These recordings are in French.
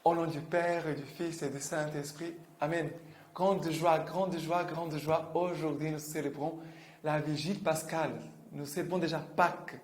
Au nom du Père et du Fils et du Saint-Esprit. Amen. Grande joie, grande joie, grande joie. Aujourd'hui, nous célébrons la Vigile pascale. Nous célébrons déjà Pâques.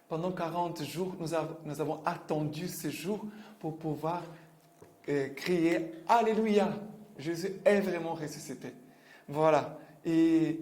Pendant 40 jours, nous avons attendu ce jour pour pouvoir crier Alléluia. Jésus est vraiment ressuscité. Voilà. Et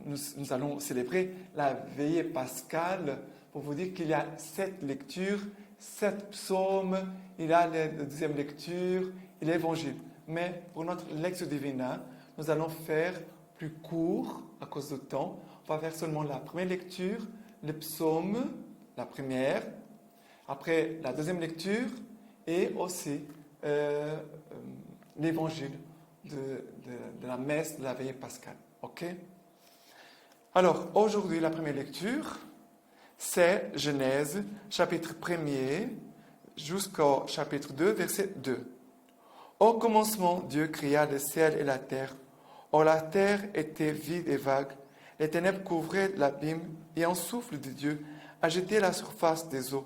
nous allons célébrer la veillée pascale pour vous dire qu'il y a 7 lectures, 7 psaumes, il y a la deuxième lecture et l'évangile. Mais pour notre Lectio Divina, nous allons faire plus court à cause du temps. On va faire seulement la première lecture, le psaume, la première, après la deuxième lecture et aussi l'évangile de la messe de la veillée pascale. Ok? Alors, aujourd'hui, la première lecture, c'est Genèse, chapitre 1er, jusqu'au chapitre 2, verset 2. Au commencement, Dieu créa le ciel et la terre. Or, la terre était vide et vague. Les ténèbres couvraient l'abîme, et un souffle de Dieu agitait la surface des eaux.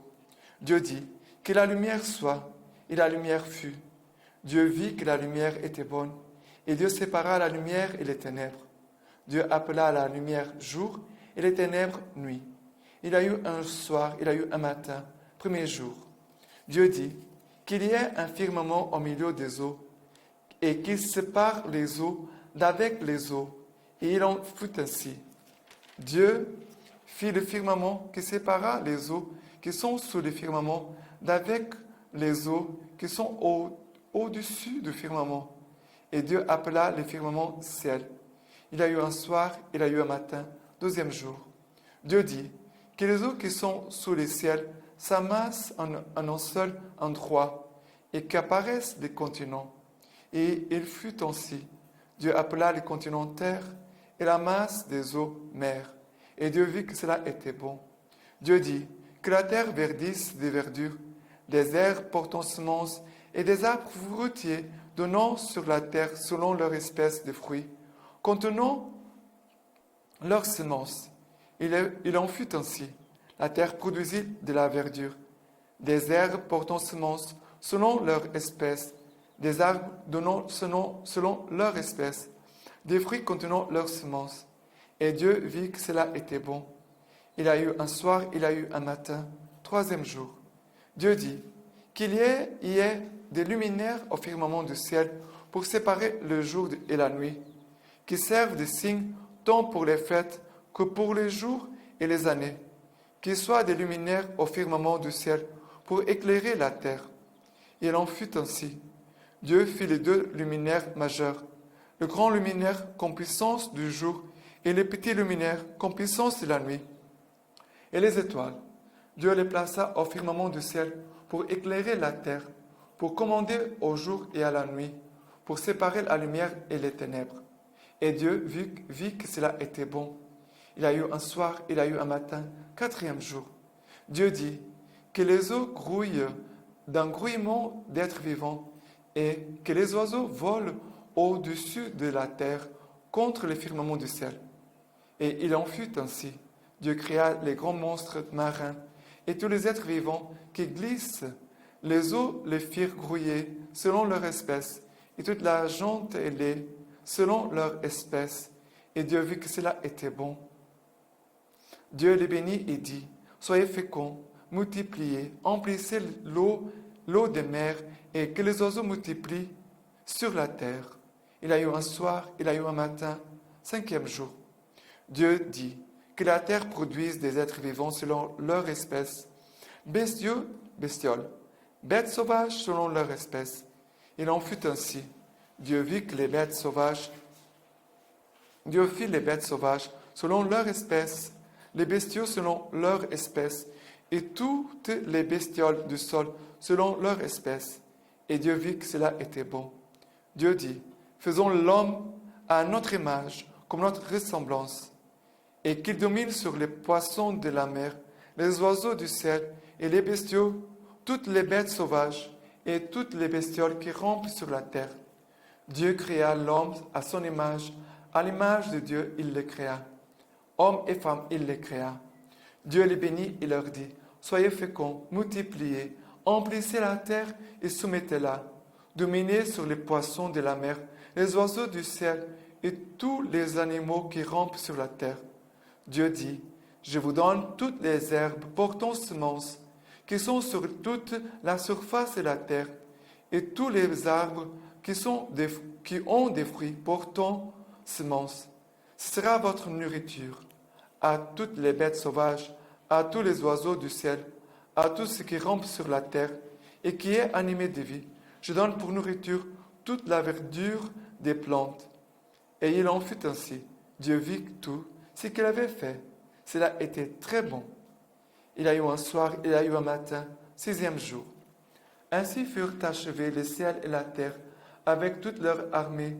Dieu dit, que la lumière soit, et la lumière fut. Dieu vit que la lumière était bonne, et Dieu sépara la lumière et les ténèbres. Dieu appela la lumière jour, et les ténèbres nuit. Il y a eu un soir, il y a eu un matin, premier jour. Dieu dit qu'il y ait un firmament au milieu des eaux, et qu'il sépare les eaux d'avec les eaux, et il en fut ainsi. Dieu fit le firmament qui sépara les eaux qui sont sous le firmament d'avec les eaux qui sont au-dessus du firmament. Et Dieu appela le firmament ciel. Il y a eu un soir, il y a eu un matin, deuxième jour. Dieu dit que les eaux qui sont sous le ciel s'amassent en un seul endroit et qu'apparaissent des continents. Et il fut ainsi. Dieu appela les continents terre et la masse des eaux mer. Et Dieu vit que cela était bon. Dieu dit que la terre verdisse des verdures, des herbes portant semences et des arbres fruitiers donnant sur la terre selon leur espèce de fruits, contenant leurs semences. Il en fut ainsi. La terre produisit de la verdure, des herbes portant semences selon leur espèce, des arbres donnant selon leur espèce, des fruits contenant leurs semences. Et Dieu vit que cela était bon. Il y a eu un soir, il y a eu un matin, troisième jour. Dieu dit qu'il y ait des luminaires au firmament du ciel pour séparer le jour et la nuit, qui servent de signes tant pour les fêtes que pour les jours et les années, qu'ils soient des luminaires au firmament du ciel pour éclairer la terre. Il en fut ainsi. Dieu fit les 2 luminaires majeurs, le grand luminaire comme puissance du jour et le petit luminaire comme puissance de la nuit. Et les étoiles, Dieu les plaça au firmament du ciel pour éclairer la terre, pour commander au jour et à la nuit, pour séparer la lumière et les ténèbres. Et Dieu vit que cela était bon. Il y a eu un soir, il y a eu un matin, quatrième jour. Dieu dit que les eaux grouillent d'un grouillement d'êtres vivants et que les oiseaux volent au-dessus de la terre contre le firmament du ciel. Et il en fut ainsi. Dieu créa les grands monstres marins et tous les êtres vivants qui glissent. Les eaux les firent grouiller selon leur espèce, et toute la jonte et les selon leur espèce. Et Dieu vit que cela était bon. Dieu les bénit et dit, soyez féconds, multipliez, emplissez l'eau des mers, et que les oiseaux multiplient sur la terre. Il y a eu un soir, il y a eu un matin, cinquième jour. Dieu dit que la terre produise des êtres vivants selon leur espèce, bestioles, bêtes sauvages selon leur espèce. Il en fut ainsi. Dieu vit que les bêtes sauvages, Dieu fit les bêtes sauvages selon leur espèce, les bestiaux selon leur espèce, et toutes les bestioles du sol selon leur espèce. Et Dieu vit que cela était bon. Dieu dit, faisons l'homme à notre image, comme notre ressemblance, et qu'il domine sur les poissons de la mer, les oiseaux du ciel et les bestiaux, toutes les bêtes sauvages et toutes les bestioles qui rampent sur la terre. Dieu créa l'homme à son image, à l'image de Dieu, il le créa. Hommes et femmes, il les créa. Dieu les bénit et leur dit, soyez féconds, multipliez, Emplissez la terre et soumettez-la. Dominez sur les poissons de la mer, les oiseaux du ciel et tous les animaux qui rampent sur la terre. Dieu dit, je vous donne toutes les herbes portant semence, qui sont sur toute la surface de la terre, et tous les arbres qui ont des fruits portant semence. Ce sera votre nourriture. À toutes les bêtes sauvages, à tous les oiseaux du ciel, à tout ce qui rampe sur la terre et qui est animé de vie, je donne pour nourriture toute la verdure des plantes. Et il en fut ainsi. Dieu vit tout ce qu'il avait fait. Cela était très bon. Il y a eu un soir, il y a eu un matin, 6e jour. Ainsi furent achevés le ciel et la terre avec toute leur armée.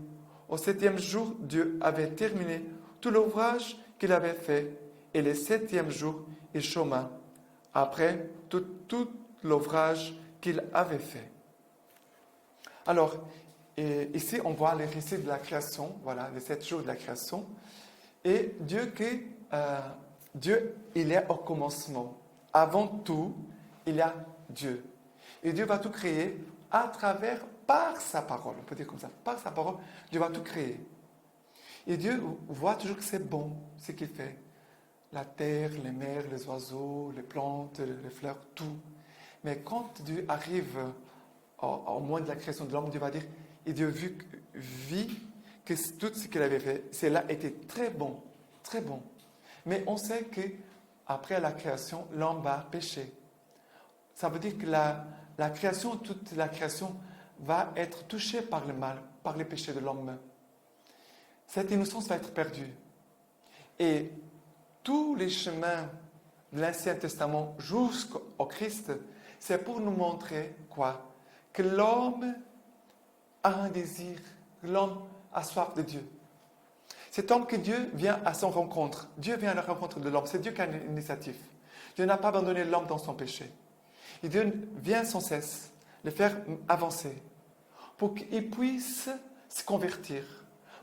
Au 7e jour, Dieu avait terminé tout l'ouvrage qu'il avait fait, et le 7e jour, il chôma, après tout l'ouvrage qu'il avait fait. Alors, ici, on voit le récit de la création, voilà, les 7 jours de la création. Et Dieu, il est au commencement. Avant tout, il y a Dieu. Et Dieu va tout créer par sa parole. On peut dire comme ça, par sa parole, Dieu va tout créer. Et Dieu voit toujours que c'est bon, ce qu'il fait. La terre, les mers, les oiseaux, les plantes, les fleurs, tout. Mais quand Dieu arrive au moment de la création de l'homme, Dieu va dire, et Dieu vit que tout ce qu'il avait fait, cela était très bon, très bon. Mais on sait que après la création, l'homme va pécher. Ça veut dire que la création, toute la création va être touchée par le mal, par le péché de l'homme. Cette innocence va être perdue. Et tous les chemins de l'Ancien Testament jusqu'au Christ, c'est pour nous montrer quoi? Que l'homme a un désir, que l'homme a soif de Dieu. Cet homme que Dieu vient à son rencontre. Dieu vient à la rencontre de l'homme. C'est Dieu qui a l'initiative. Dieu n'a pas abandonné l'homme dans son péché. Et Dieu vient sans cesse le faire avancer pour qu'il puisse se convertir,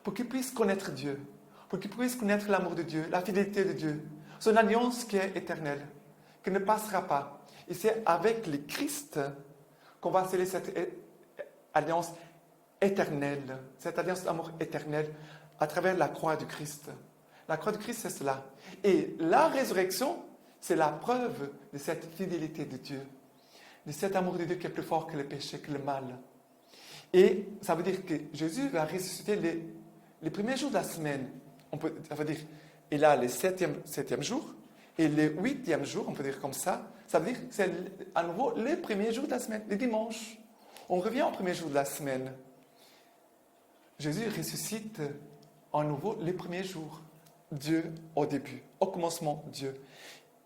pour qu'il puisse connaître Dieu, pour qu'il puisse connaître l'amour de Dieu, la fidélité de Dieu, son alliance qui est éternelle, qui ne passera pas. Et c'est avec le Christ qu'on va sceller cette alliance éternelle, cette alliance d'amour éternel à travers la croix du Christ. La croix du Christ, c'est cela. Et la résurrection, c'est la preuve de cette fidélité de Dieu, de cet amour de Dieu qui est plus fort que le péché, que le mal. Et ça veut dire que Jésus va ressusciter les premiers jours de la semaine. Ça veut dire, il a le septième jour et le 8e jour, on peut dire comme ça. Ça veut dire que c'est à nouveau les premiers jours de la semaine, le dimanche. On revient au premier jour de la semaine. Jésus ressuscite à nouveau les premiers jours. Dieu au début, au commencement, Dieu.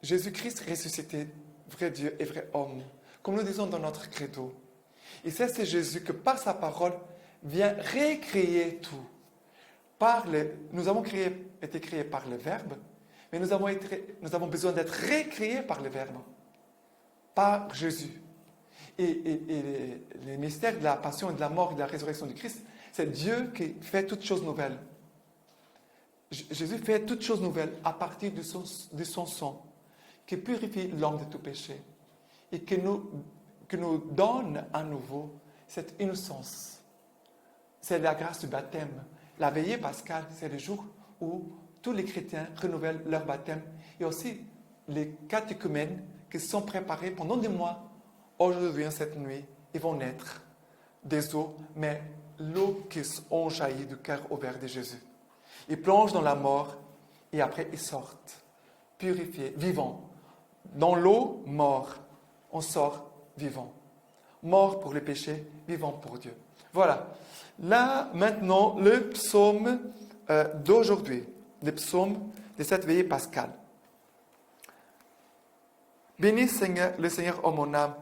Jésus-Christ ressuscité, vrai Dieu et vrai homme, comme nous disons dans notre credo. Et c'est Jésus que par sa parole vient récréer tout. Nous avons été créés par le Verbe, mais nous avons besoin d'être récréés par le Verbe, par Jésus. Et les mystères de la passion et de la mort et de la résurrection du Christ, c'est Dieu qui fait toutes choses nouvelles. Jésus fait toutes choses nouvelles à partir de son sang, qui purifie l'homme de tout péché et qui nous donne à nouveau cette innocence. C'est la grâce du baptême. La veillée pascale, c'est le jour où tous les chrétiens renouvellent leur baptême. Et aussi les catéchumènes qui sont préparés pendant des mois. Aujourd'hui, cette nuit, ils vont naître des eaux, mais l'eau qui ont jailli du cœur ouvert de Jésus. Ils plongent dans la mort et après ils sortent, purifiés, vivants. Dans l'eau, mort, on sort vivant. Mort pour les péchés, vivant pour Dieu. Voilà. Là, maintenant, le psaume d'aujourd'hui, le psaume de cette veillée pascale. Bénis Seigneur, le Seigneur, ô mon âme.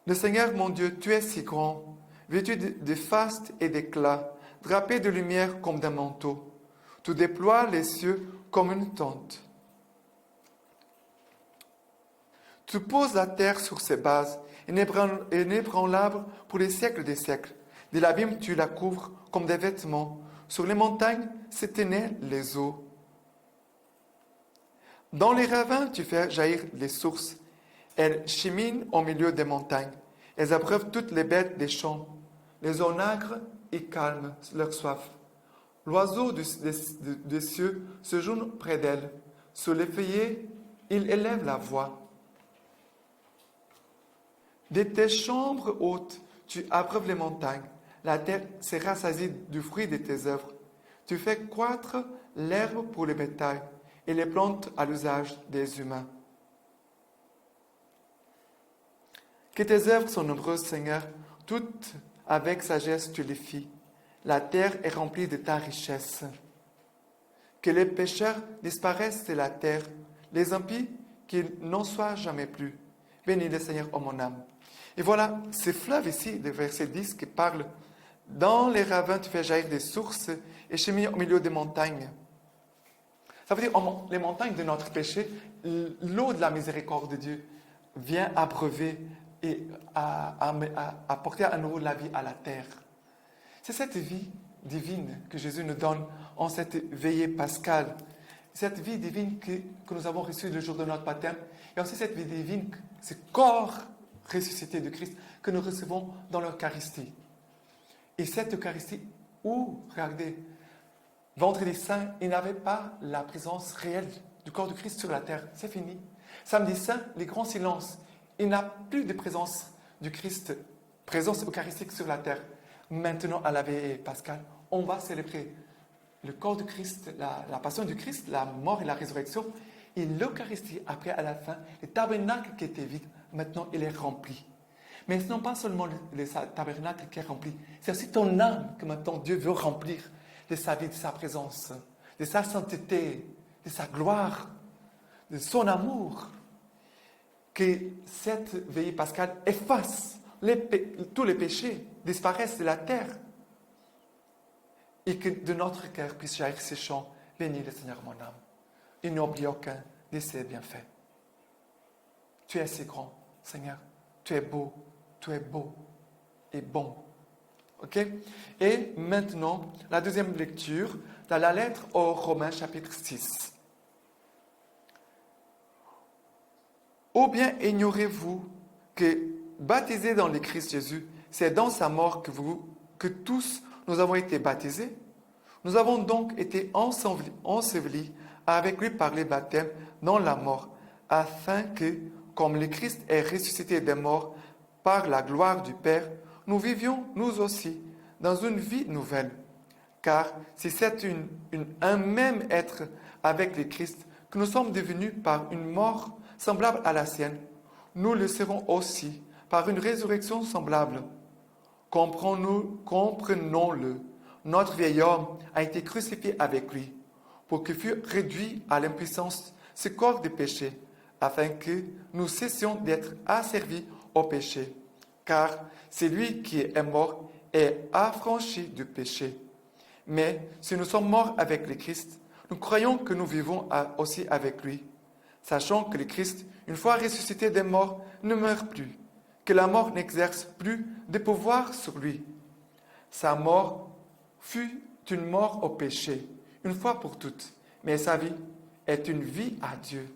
Le Seigneur, mon Dieu, tu es si grand, vêtu de faste et d'éclat, drapé de lumière comme d'un manteau. Tu déploies les cieux comme une tente. Tu poses la terre sur ses bases et inébranlable pour les siècles des siècles. De l'abîme, tu la couvres comme des vêtements. Sur les montagnes s'éteignaient les eaux. Dans les ravins, tu fais jaillir les sources. Elles cheminent au milieu des montagnes. Elles abreuvent toutes les bêtes des champs. Les onagres y calment leur soif. L'oiseau des cieux se joue près d'elles. Sous les feuillets, il élève la voix. De tes chambres hautes, tu abreuves les montagnes. La terre s'est rassasiée du fruit de tes œuvres. Tu fais croître l'herbe pour le bétail et les plantes à l'usage des humains. Que tes œuvres sont nombreuses, Seigneur, toutes avec sagesse tu les fis. La terre est remplie de ta richesse. Que les pécheurs disparaissent de la terre, les impies qu'ils n'en soient jamais plus. Bénis le Seigneur, ô mon âme. Et voilà, ce fleuve ici, le verset 10, qui parle « Dans les ravins, tu fais jaillir des sources et cheminer au milieu des montagnes. » Ça veut dire, les montagnes de notre péché, l'eau de la miséricorde de Dieu vient abreuver et apporter à nouveau la vie à la terre. C'est cette vie divine que Jésus nous donne en cette veillée pascale. Cette vie divine que nous avons reçue le jour de notre baptême. Et aussi cette vie divine, ce corps ressuscité de Christ que nous recevons dans l'Eucharistie. Et cette Eucharistie où, regardez, Vendredi Saint, il n'avait pas la présence réelle du corps de Christ sur la terre. C'est fini. Samedi Saint, les grands silences. Il n'a plus de présence du Christ, présence eucharistique sur la terre. Maintenant, à la veillée pascale, on va célébrer le corps de Christ, la passion du Christ, la mort et la résurrection. Et l'Eucharistie, après, à la fin, le tabernacle qui était vide, maintenant, il est rempli. Mais ce n'est pas seulement le tabernacle qui est rempli, c'est aussi ton âme que maintenant Dieu veut remplir de sa vie, de sa présence, de sa sainteté, de sa gloire, de son amour. Que cette veillée pascale efface tous les péchés, disparaissent de la terre. Et que de notre cœur puisse jaillir ces chants. Bénis le Seigneur, mon âme. Il n'oublie aucun de ses bienfaits. Tu es si grand, Seigneur. Tu es beau et bon. Ok? Et maintenant, la deuxième lecture, dans la lettre aux Romains, chapitre 6. Ou bien ignorez-vous que, baptisés dans le Christ Jésus, c'est dans sa mort que tous nous avons été baptisés? Nous avons donc été ensevelis avec lui par le baptême dans la mort, afin que, comme le Christ est ressuscité des morts par la gloire du Père, nous vivions nous aussi dans une vie nouvelle. Car si c'est un même être avec le Christ que nous sommes devenus par une mort semblable à la sienne, nous le serons aussi par une résurrection semblable. Comprenons-le, notre vieil homme a été crucifié avec lui, pour que fût réduit à l'impuissance ce corps de péché, afin que nous cessions d'être asservis au péché. Car c'est lui qui est mort et affranchi du péché. Mais si nous sommes morts avec le Christ, nous croyons que nous vivons aussi avec lui, sachant que le Christ, une fois ressuscité des morts, ne meurt plus, que la mort n'exerce plus de pouvoir sur lui. Sa mort fut une mort au péché, une fois pour toutes, mais sa vie est une vie à Dieu.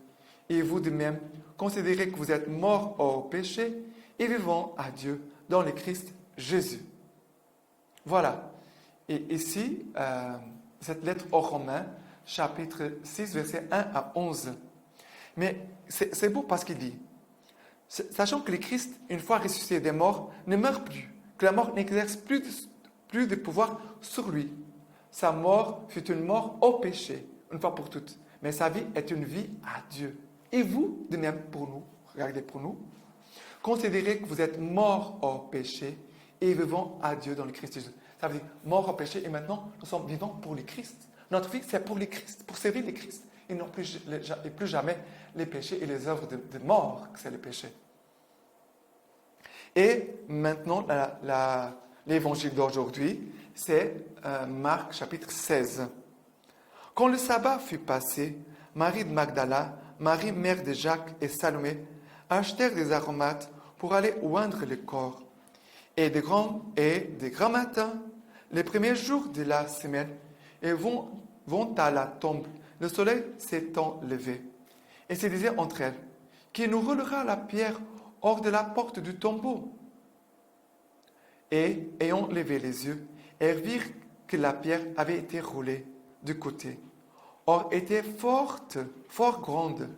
Et vous de même, considérez que vous êtes morts au péché et vivants à Dieu dans le Christ Jésus. Voilà. Et ici, cette lettre aux Romains, chapitre 6, versets 1 à 11. Mais c'est beau parce qu'il dit, sachant que le Christ, une fois ressuscité des morts, ne meurt plus, que la mort n'exerce plus de pouvoir sur lui. Sa mort fut une mort au péché, une fois pour toutes. Mais sa vie est une vie à Dieu. Et vous, de même pour nous, regardez pour nous, considérez que vous êtes morts au péché et vivants à Dieu dans le Christ Jésus. Ça veut dire mort au péché et maintenant nous sommes vivants pour le Christ. Notre vie c'est pour le Christ, pour servir le Christ et non plus jamais les péchés et les œuvres de mort que c'est le péché. Et maintenant l'évangile d'aujourd'hui c'est Marc chapitre 16. Quand le sabbat fut passé, Marie de Magdala, Marie mère de Jacques et Salomé achetèrent des aromates pour aller oindre le corps. Et de grand matin, les premiers jours de la semaine, elles vont à la tombe, le soleil s'étant levé. Et se disaient entre elles, qui nous roulera la pierre hors de la porte du tombeau. Et, ayant levé les yeux, elles virent que la pierre avait été roulée du côté. Or, était fort grande.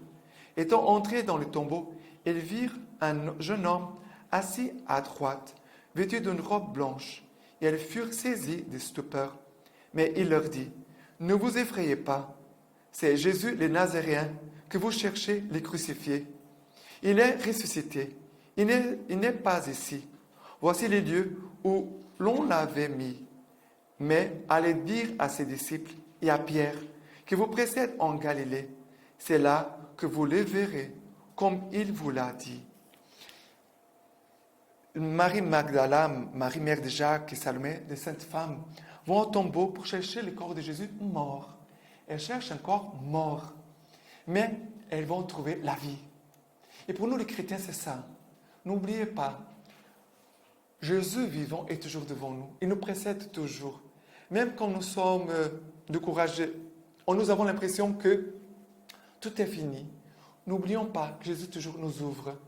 Étant entrés dans le tombeau, elles virent un jeune homme assis à droite, vêtu d'une robe blanche, et elles furent saisies de stupeur. Mais il leur dit, « Ne vous effrayez pas, c'est Jésus le Nazaréen que vous cherchez le crucifié. Il est ressuscité, il n'est pas ici. Voici les lieux où l'on l'avait mis. Mais allez dire à ses disciples et à Pierre qui vous précède en Galilée, c'est là que vous le verrez, comme il vous l'a dit. » Marie Magdala, Marie mère de Jacques et Salomé, les saintes femmes, vont au tombeau pour chercher le corps de Jésus mort. Elles cherchent un corps mort, mais elles vont trouver la vie. Et pour nous les chrétiens, c'est ça. N'oubliez pas, Jésus vivant est toujours devant nous. Il nous précède toujours. Même quand nous sommes découragés, nous avons l'impression que tout est fini. N'oublions pas que Jésus toujours nous ouvre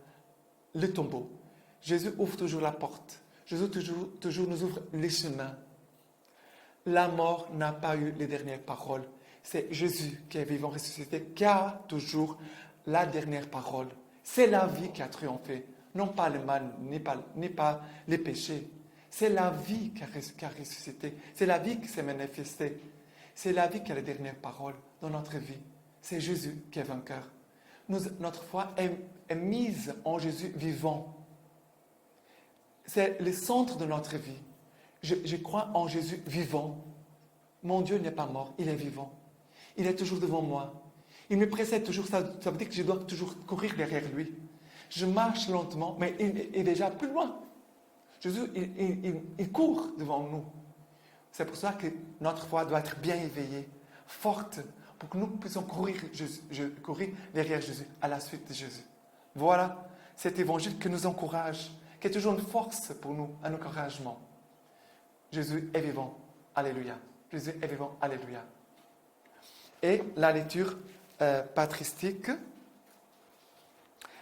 le tombeau. Jésus ouvre toujours la porte. Jésus toujours nous ouvre les chemins. La mort n'a pas eu les dernières paroles. C'est Jésus qui est vivant, ressuscité, qui a toujours la dernière parole. C'est la vie qui a triomphé. Non pas le mal, ni pas les péchés. C'est la vie qui a ressuscité. C'est la vie qui s'est manifestée. C'est la vie qui a la dernière parole dans notre vie. C'est Jésus qui est vainqueur. Notre foi est mise en Jésus vivant. C'est le centre de notre vie. Je crois en Jésus vivant. Mon Dieu n'est pas mort, il est vivant. Il est toujours devant moi. Il me précède toujours, ça veut dire que je dois toujours courir derrière lui. Je marche lentement, mais il est déjà plus loin. Jésus, il court devant nous. C'est pour ça que notre foi doit être bien éveillée, forte, pour que nous puissions courir derrière Jésus, à la suite de Jésus. Voilà cet évangile qui nous encourage, qui est toujours une force pour nous, un encouragement. Jésus est vivant. Alléluia. Jésus est vivant. Alléluia. Et la lecture patristique.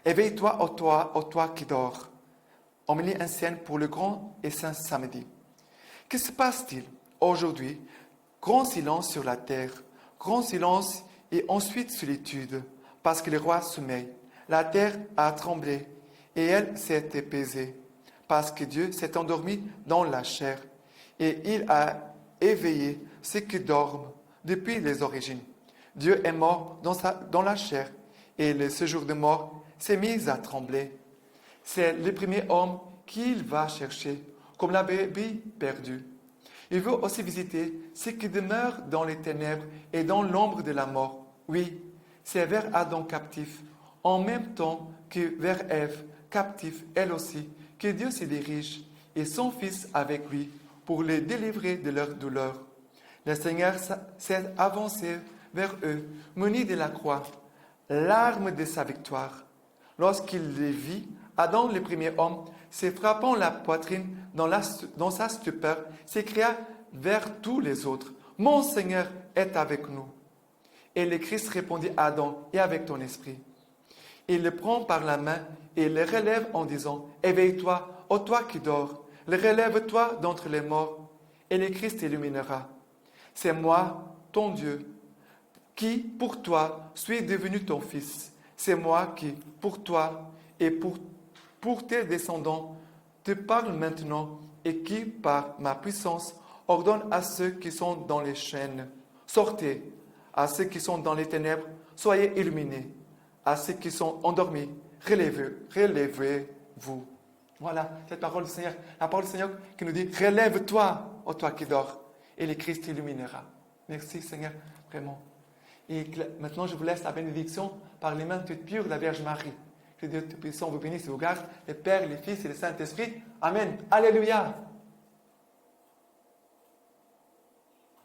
Éveille-toi, ô toi qui dors. Homélie ancienne pour le grand et saint samedi. Que se passe-t-il aujourd'hui? Grand silence sur la terre, grand silence et ensuite solitude, parce que le roi sommeille. La terre a tremblé et elle s'est apaisée, parce que Dieu s'est endormi dans la chair et il a éveillé ceux qui dorment depuis les origines. Dieu est mort dans la chair et le séjour de mort s'est mis à trembler. C'est le premier homme qu'il va chercher, comme la brebis perdue. Il veut aussi visiter ceux qui demeurent dans les ténèbres et dans l'ombre de la mort. Oui, c'est vers Adam captif, en même temps que vers Ève captive, elle aussi, que Dieu se dirige et son Fils avec lui pour les délivrer de leur douleur. Le Seigneur s'est avancé vers eux, muni de la croix, l'arme de sa victoire. Lorsqu'il les vit, Adam, le premier homme, se frappant la poitrine dans sa stupeur, s'écria vers tous les autres, « Mon Seigneur est avec nous. » Et le Christ répondit à Adam, « Et avec ton esprit. » Il le prend par la main et le relève en disant, « Éveille-toi, ô toi qui dors, relève-toi d'entre les morts, et le Christ t'illuminera. C'est moi, ton Dieu, qui, pour toi, suis devenu ton Fils. C'est moi qui, pour toi et pour tes descendants, te parle maintenant et qui, par ma puissance, ordonne à ceux qui sont dans les chaînes, sortez, à ceux qui sont dans les ténèbres, soyez illuminés, à ceux qui sont endormis, relevez-vous. » Voilà cette parole du Seigneur, la parole du Seigneur qui nous dit, relève-toi, ô toi qui dors, et le Christ t'illuminera. Merci Seigneur, vraiment. Et maintenant, je vous laisse la bénédiction par les mains toutes pures de la Vierge Marie. Que Dieu Tout-Puissant vous bénisse et vous garde, le Père, le Fils et le Saint-Esprit. Amen. Alléluia.